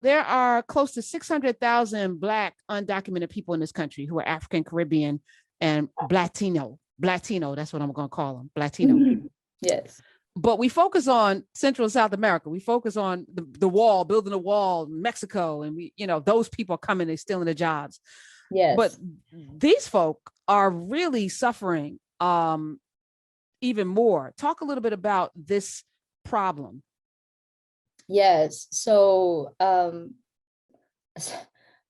there are close to 600,000 Black undocumented people in this country who are African, Caribbean, and Latino. Latino, that's what I'm going to call them, Latino. Yes. But we focus on Central and South America. We focus on the wall, building a wall, Mexico, and those people are coming, they're stealing the jobs. Yes. But these folk are really suffering even more. Talk a little bit about this problem. Yes. So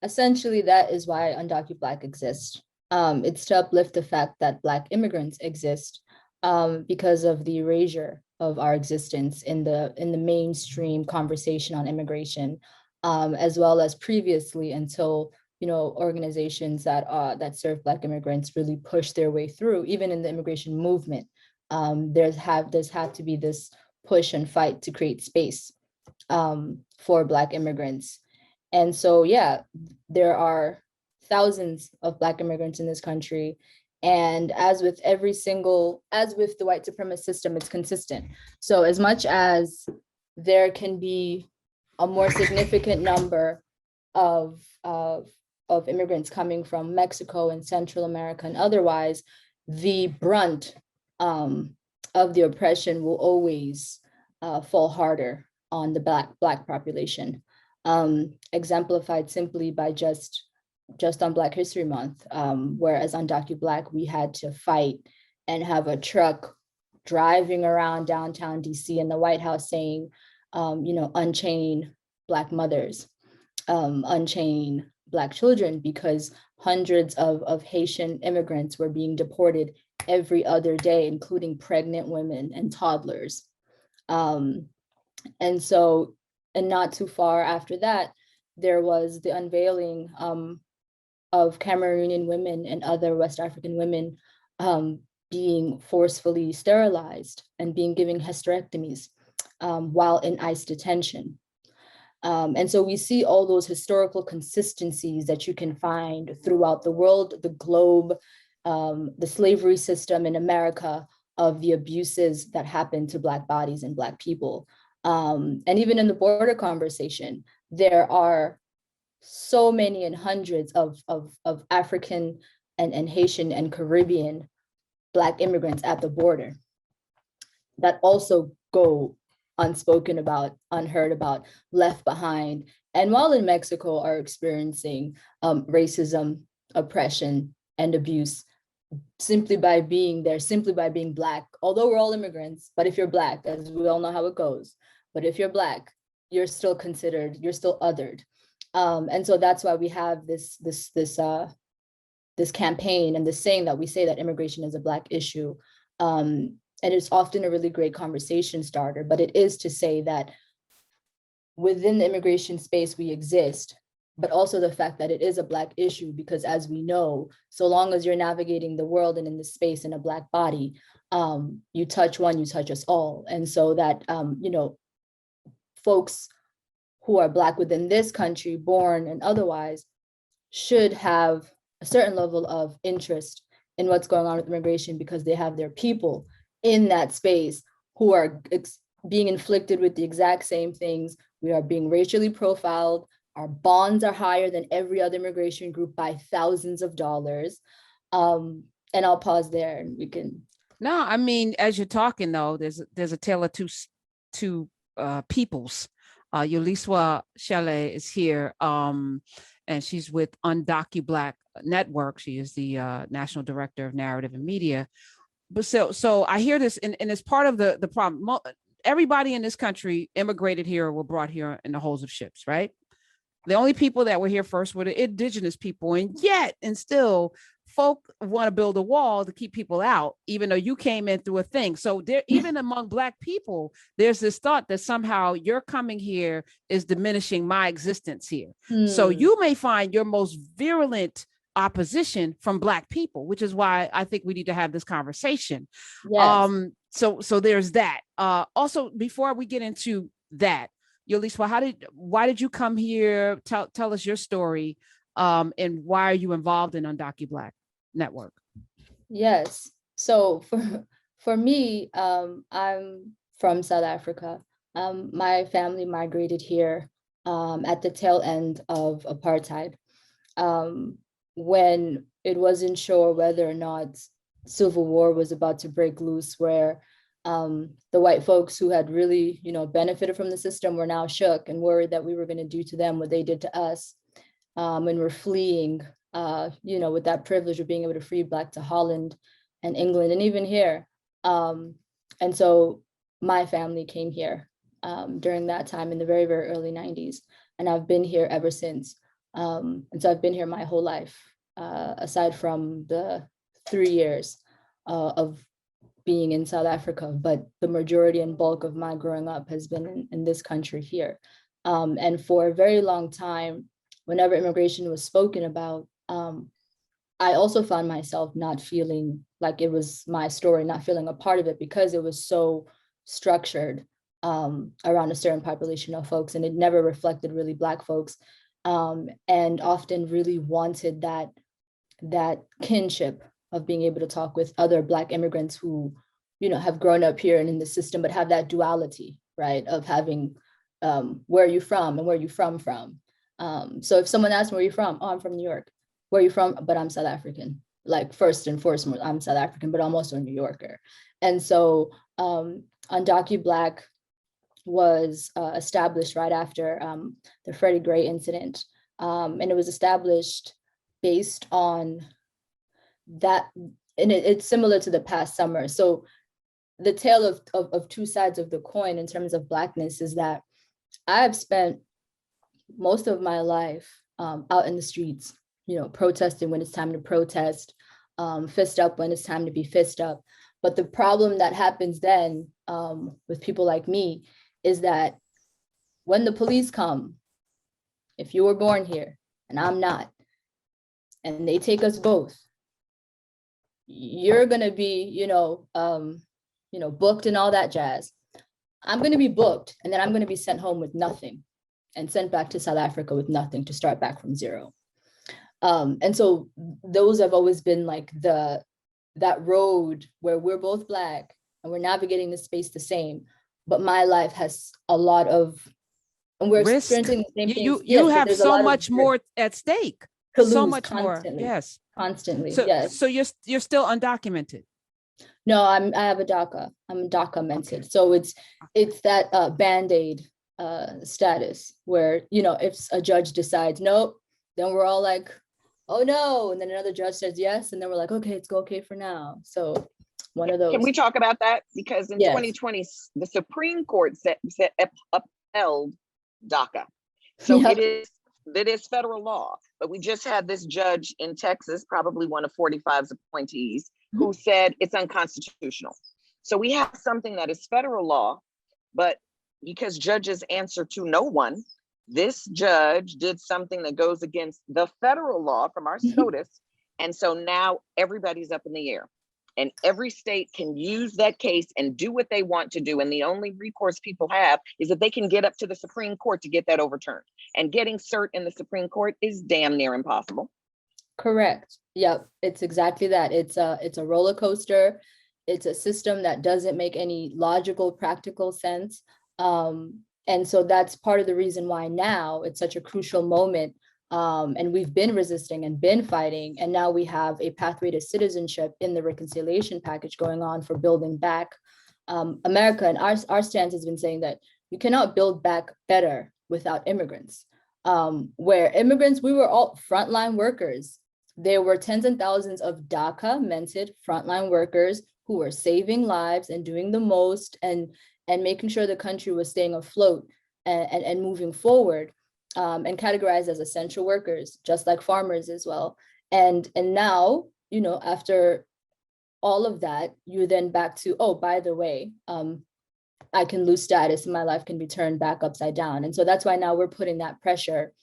essentially, that is why UndocuBlack exists. It's to uplift the fact that Black immigrants exist because of the erasure of our existence in the mainstream conversation on immigration, as well as previously until organizations that serve Black immigrants really push their way through. Even in the immigration movement, there's had to be this push and fight to create space for Black immigrants. And so, yeah, there are thousands of Black immigrants in this country. And as with the white supremacist system, it's consistent. So as much as there can be a more significant number of immigrants coming from Mexico and Central America and otherwise, the brunt of the oppression will always fall harder on the Black population, exemplified simply by just on Black History Month, whereas on UndocuBlack, we had to fight and have a truck driving around downtown DC and the White House saying, unchain Black mothers, unchain Black children, because hundreds of Haitian immigrants were being deported every other day, including pregnant women and toddlers. And so, and not too far after that, there was the unveiling of Cameroonian women and other West African women being forcefully sterilized and being given hysterectomies while in ICE detention. And so we see all those historical consistencies that you can find throughout the world, the globe, the slavery system in America, of the abuses that happen to Black bodies and Black people. And even in the border conversation, there are so many and hundreds of African and Haitian and Caribbean Black immigrants at the border that also go unspoken about, unheard about, left behind. And while in Mexico are experiencing racism, oppression, and abuse simply by being there, simply by being Black, although we're all immigrants, but if you're Black, as we all know how it goes, but if you're Black, you're still considered, you're still othered. And so that's why we have this campaign and this saying that we say that immigration is a Black issue. And it's often a really great conversation starter, but it is to say that within the immigration space we exist, but also the fact that it is a Black issue, because as we know, so long as you're navigating the world and in the space in a Black body, you touch one, you touch us all. And so that, folks who are Black within this country, born and otherwise, should have a certain level of interest in what's going on with immigration, because they have their people in that space who are being inflicted with the exact same things. We are being racially profiled. Our bonds are higher than every other immigration group by thousands of dollars. And I'll pause there and we can. No, I mean, as you're talking though, there's a tale of two peoples. Yoliswa Cele is here, and she's with UndocuBlack Network. She is the national director of narrative and media. But so I hear this, and it's part of the problem. Everybody in this country immigrated here or were brought here in the hulls of ships, right? The only people that were here first were the indigenous people, and still folk want to build a wall to keep people out, even though you came in through a thing. So there, even among Black people, there's this thought that somehow your coming here is diminishing my existence here. So you may find your most virulent opposition from Black people, which is why I think we need to have this conversation. Yes. So there's that. Also, before we get into that, Yoliswa, why did you come here? Tell us your story, and why are you involved in UndocuBlack Network? Yes. So for me, I'm from South Africa. My family migrated here at the tail end of apartheid, when it wasn't sure whether or not civil war was about to break loose, where the white folks who had really, benefited from the system were now shook and worried that we were going to do to them what they did to us. And we're fleeing, with that privilege of being able to free Black to Holland and England and even here. And so my family came here during that time in the very, very early 90s. And I've been here ever since. And so I've been here my whole life, aside from the 3 years of being in South Africa, but the majority and bulk of my growing up has been in this country here. And for a very long time, whenever immigration was spoken about, I also found myself not feeling like it was my story, not feeling a part of it, because it was so structured around a certain population of folks, and it never reflected really Black folks, and often really wanted that kinship of being able to talk with other Black immigrants who, have grown up here and in the system, but have that duality, right, of having where are you from and where are you from. So if someone asks me, where are you from? Oh, I'm from New York. Where are you from? But I'm South African. Like, first and foremost, I'm South African, but I'm also a New Yorker. And so UndocuBlack was established right after the Freddie Gray incident. And it was established based on that, and it's similar to the past summer. So the tale of two sides of the coin in terms of Blackness is that I have spent most of my life out in the streets, protesting when it's time to protest, fist up when it's time to be fist up. But the problem that happens then with people like me is that when the police come, if you were born here and I'm not, and they take us both, you're gonna be, booked and all that jazz. I'm gonna be booked, and then I'm gonna be sent home with nothing, and sent back to South Africa with nothing to start back from zero. And so those have always been like that road where we're both Black and we're navigating the space the same, but my life has a lot of, and we're risk. experiencing the same things. You have so much more at stake. So much constantly, more. Yes. Constantly. So, yes. So you're still undocumented. No, I have a DACA. I'm documented. Okay. So it's that Band-Aid status where, if a judge decides nope, then we're all like, oh no, and then another judge says yes, and then we're like, okay, it's okay for now. So one of those. Can we talk about that? Because in 2020, the Supreme Court upheld DACA. So it is federal law, but we just had this judge in Texas, probably one of 45's appointees, who said it's unconstitutional. So we have something that is federal law, but because judges answer to no one, this judge did something that goes against the federal law from our SCOTUS. And so now everybody's up in the air. And every state can use that case and do what they want to do. And the only recourse people have is that they can get up to the Supreme Court to get that overturned. And getting cert in the Supreme Court is damn near impossible. Correct. Yep. It's exactly that. It's a roller coaster. It's a system that doesn't make any logical, practical sense. And so that's part of the reason why now it's such a crucial moment. And we've been resisting and been fighting. And now we have a pathway to citizenship in the reconciliation package going on for building back America. And our stance has been saying that you cannot build back better without immigrants. Where immigrants, we were all frontline workers. There were tens and thousands of DACA-mented frontline workers who were saving lives and doing the most and making sure the country was staying afloat and moving forward. And categorized as essential workers, just like farmers as well. And now, after all of that, you're then back to, oh, by the way, I can lose status and my life can be turned back upside down. And so that's why now we're putting that pressure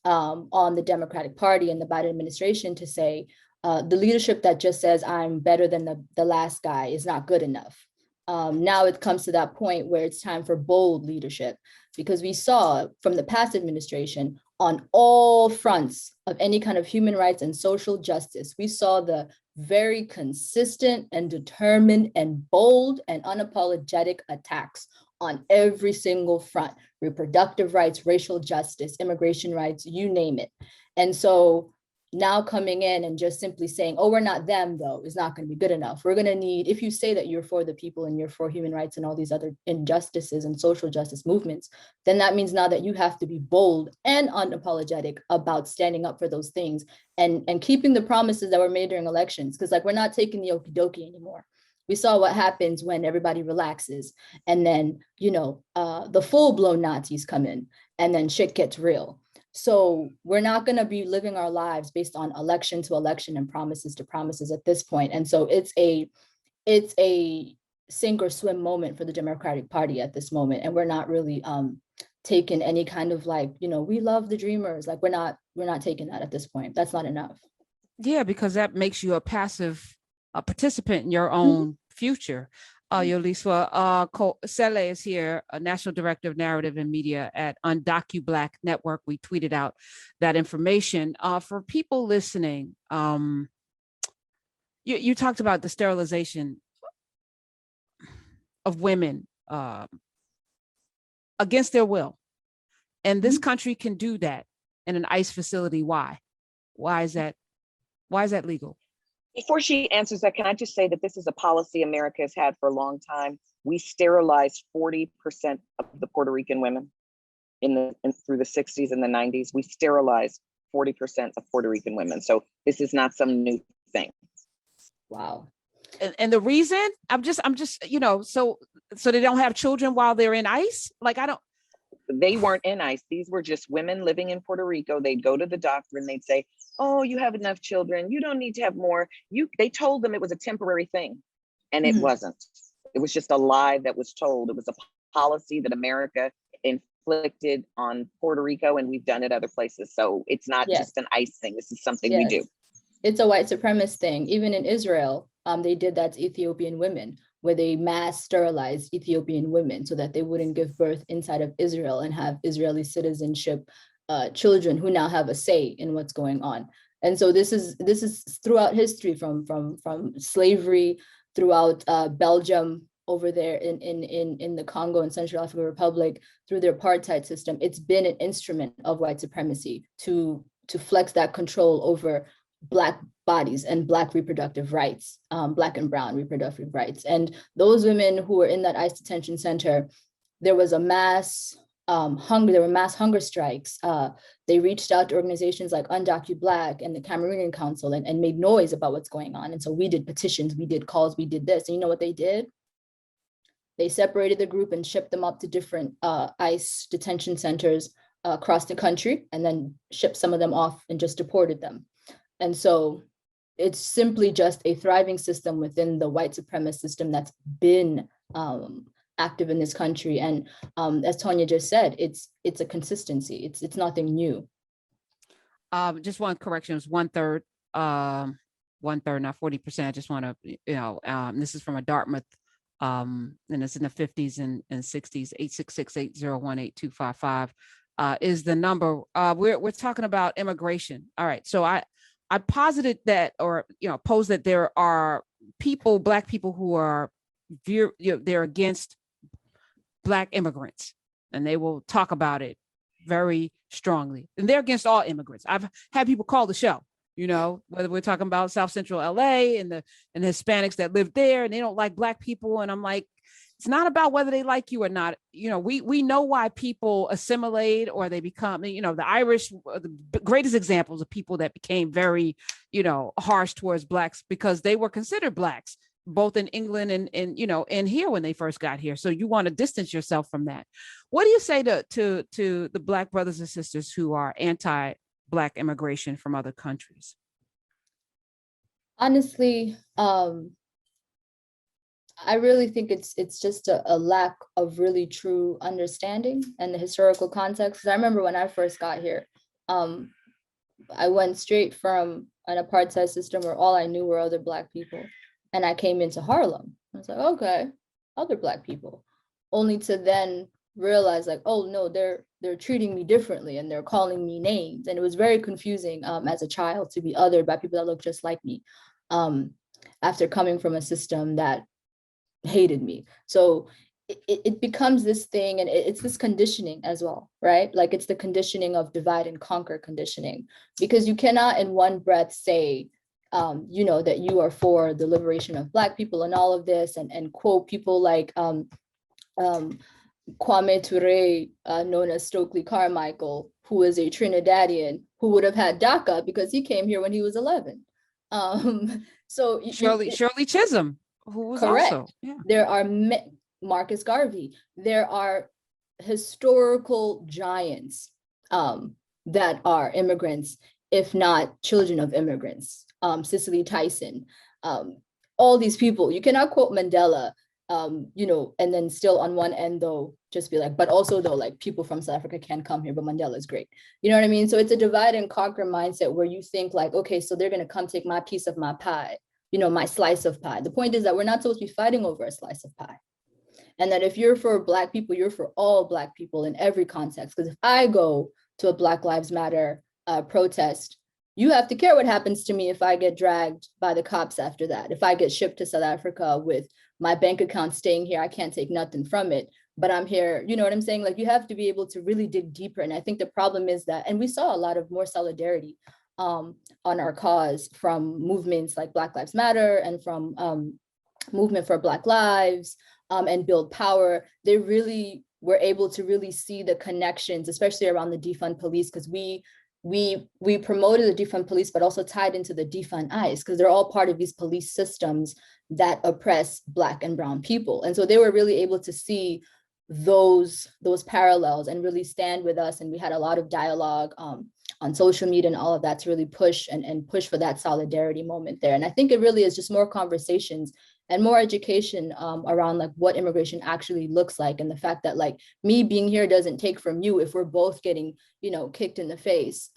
on the Democratic Party and the Biden administration to say the leadership that just says I'm better than the last guy is not good enough. Now it comes to that point where it's time for bold leadership, because we saw from the past administration on all fronts of any kind of human rights and social justice, we saw the very consistent and determined and bold and unapologetic attacks on every single front: reproductive rights, racial justice, immigration rights, you name it. And so now coming in and just simply saying, oh, we're not them, though, is not going to be good enough. We're going to need, if you say that you're for the people and you're for human rights and all these other injustices and social justice movements, then that means now that you have to be bold and unapologetic about standing up for those things and keeping the promises that were made during elections. Because like, we're not taking the okie dokie anymore. We saw what happens when everybody relaxes, and then, you know, the full-blown Nazis come in, and then shit gets real. So we're not going to be living our lives based on election to election and promises to promises at this point. And so it's a sink or swim moment for the Democratic Party at this moment. And we're not really taking any kind of like, you know, we love the dreamers. Like we're not taking that at this point. That's not enough. Yeah, because that makes you a passive participant in your own future. Yoliswa, Cele is here, a National Director of Narrative and Media at UndocuBlack Network. We tweeted out that information. For people listening, you talked about the sterilization of women against their will. And this country can do that in an ICE facility. Why? Why is that legal? Before she answers that, can I just say that this is a policy America has had for a long time. We sterilized 40% of the Puerto Rican women through the 60s and the 90s. We sterilized 40% of Puerto Rican women. So this is not some new thing. Wow. And the reason, I'm just, you know, so they don't have children while they're in ICE? Like, They weren't in ICE. These were just women living in Puerto Rico. They'd go to the doctor and they'd say, oh, you have enough children. You don't need to have more. They told them it was a temporary thing, and it wasn't. It was just a lie that was told. It was a policy that America inflicted on Puerto Rico, and we've done it other places. So it's not just an ICE thing. This is something we do. It's a white supremacist thing. Even in Israel, they did that to Ethiopian women, where they mass sterilized Ethiopian women so that they wouldn't give birth inside of Israel and have Israeli citizenship children who now have a say in what's going on. And so this is throughout history, from slavery throughout Belgium over there in the Congo and Central African Republic, through their apartheid system. It's been an instrument of white supremacy to flex that control over Black bodies and Black reproductive rights, Black and brown reproductive rights. And those women who were in that ICE detention center, there was a mass hunger strikes. They reached out to organizations like UndocuBlack and the Cameroonian Council and made noise about what's going on. And so we did petitions, we did calls, we did this. And you know what they did? They separated the group and shipped them up to different ICE detention centers across the country, and then shipped some of them off and just deported them. And so it's simply just a thriving system within the white supremacist system that's been active in this country. And as Tonya just said, it's a consistency. It's nothing new. Just one correction, it was 1/3, not 40%. I just want to, you know, this is from a Dartmouth, and it's in the 50s and 60s. 866-801-8255 is the number. We're talking about immigration. All right, so I posited that, or posed that there are people, Black people, who are they're against Black immigrants, and they will talk about it very strongly. And they're against all immigrants. I've had people call the show, whether we're talking about South Central LA and the Hispanics that live there, and they don't like Black people. And I'm like, it's not about whether they like you or not. We know why people assimilate or they become, the Irish, the greatest examples of people that became very, harsh towards Blacks because they were considered Blacks, both in England and here when they first got here. So you want to distance yourself from that. What do you say to the Black brothers and sisters who are anti-Black immigration from other countries? Honestly, I really think it's just a lack of really true understanding and the historical context. Because I remember when I first got here, I went straight from an apartheid system where all I knew were other Black people. And I came into Harlem. I was like, okay, other Black people. Only to then realize like, oh no, they're treating me differently and they're calling me names. And it was very confusing as a child to be othered by people that look just like me, after coming from a system that hated me. So it becomes this thing, and it's this conditioning as well, right? Like it's the conditioning of divide and conquer conditioning, because you cannot in one breath say, that you are for the liberation of Black people and all of this, and quote people like Kwame Ture, known as Stokely Carmichael, who is a Trinidadian who would have had DACA because he came here when he was 11. So Shirley Chisholm, who was correct. Also, yeah. There are Marcus Garvey. There are historical giants that are immigrants, if not children of immigrants. Cicely Tyson, all these people. You cannot quote Mandela, and then still on one end though, just be like, but also though, like people from South Africa can come here, but Mandela is great. You know what I mean? So it's a divide and conquer mindset where you think like, okay, so they're gonna come take my piece of my pie, my slice of pie. The point is that we're not supposed to be fighting over a slice of pie. And that if you're for Black people, you're for all Black people in every context. Because if I go to a Black Lives Matter protest, you have to care what happens to me if I get dragged by the cops after that. If I get shipped to South Africa with my bank account staying here, I can't take nothing from it, but I'm here. You know what I'm saying? Like you have to be able to really dig deeper. And I think the problem is that, and we saw a lot of more solidarity on our cause from movements like Black Lives Matter and from Movement for Black Lives, and Build Power. They really were able to really see the connections, especially around the defund police, because we promoted the defund police, but also tied into the defund ICE, because they're all part of these police systems that oppress Black and brown people. And so they were really able to see those parallels and really stand with us. And we had a lot of dialogue on social media and all of that to really push and push for that solidarity moment there. And I think it really is just more conversations and more education around like what immigration actually looks like, and the fact that like me being here doesn't take from you if we're both getting, kicked in the face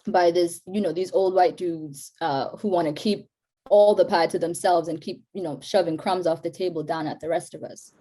by this, these old white dudes who want to keep all the pie to themselves and keep, shoving crumbs off the table down at the rest of us.